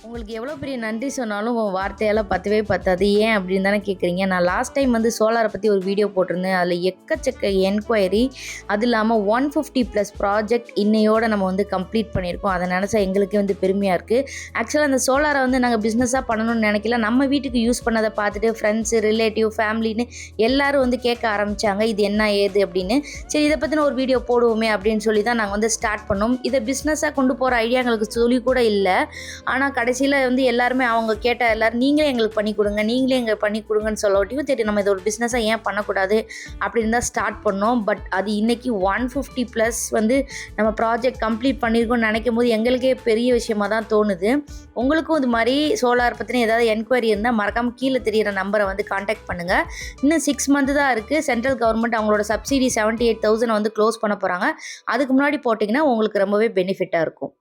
உங்களுக்கு எவ்வளோ பெரிய நன்றி சொன்னாலும் வார்த்தையால் பத்தவே பத்தாது. ஏன் அப்படின்னு தானே கேட்குறீங்க. நான் லாஸ்ட் டைம் வந்து சோலாரை பற்றி ஒரு வீடியோ போட்டிருந்தேன். அதில் எக்கச்சக்க என்கொயரி, அது இல்லாமல் 150+ ப்ராஜெக்ட் இன்னையோடு நம்ம வந்து கம்ப்ளீட் பண்ணியிருக்கோம். அதை நினச்சா எங்களுக்கே வந்து பெருமையாக இருக்குது. ஆக்சுவலாக அந்த சோலாரை வந்து நாங்கள் பிஸ்னஸாக பண்ணணும்னு நினைக்கல. நம்ம வீட்டுக்கு யூஸ் பண்ணதை பார்த்துட்டு ஃப்ரெண்ட்ஸு, ரிலேட்டிவ், ஃபேமிலின்னு எல்லோரும் வந்து கேட்க ஆரம்பித்தாங்க, இது என்ன ஏது அப்படின்னு. சரி, இதை பற்றின ஒரு வீடியோ போடுவோமே அப்படின்னு சொல்லி தான் நாங்கள் வந்து ஸ்டார்ட் பண்ணோம். இதை பிஸ்னஸாக கொண்டு போகிற ஐடியா எங்களுக்கு சொல்லி கூட இல்லை. ஆனால் கடைசியில் வந்து எல்லாருமே அவங்க கேட்ட எல்லோரும் நீங்களே எங்களுக்கு பண்ணி கொடுங்க, நீங்களே எங்களுக்கு பண்ணி கொடுங்கன்னு சொல்லட்டியும் சரி நம்ம இது ஒரு பிஸ்னஸாக ஏன் பண்ணக்கூடாது அப்படின்னு தான் ஸ்டார்ட் பண்ணோம். பட் அது இன்றைக்கி 150+ வந்து நம்ம ப்ராஜெக்ட் கம்ப்ளீட் பண்ணியிருக்கோம்னு நினைக்கும் போது எங்களுக்கே பெரிய விஷயமாக தான் தோணுது. உங்களுக்கும் இது மாதிரி சோலார் பற்றின ஏதாவது என்கொயரி இருந்தால் மறக்காமல் கீழே தெரியிற நம்பரை வந்து காண்டாக்ட் பண்ணுங்கள். இன்னும் 6 மந்த் தான் இருக்குது. சென்ட்ரல் கவர்மெண்ட் அவங்களோட சப்சிடி 78,000 வந்து க்ளோஸ் பண்ண போகிறாங்க. அதுக்கு முன்னாடி போட்டிங்கன்னா உங்களுக்கு ரொம்பவே பெனிஃபிட்டாக இருக்கும்.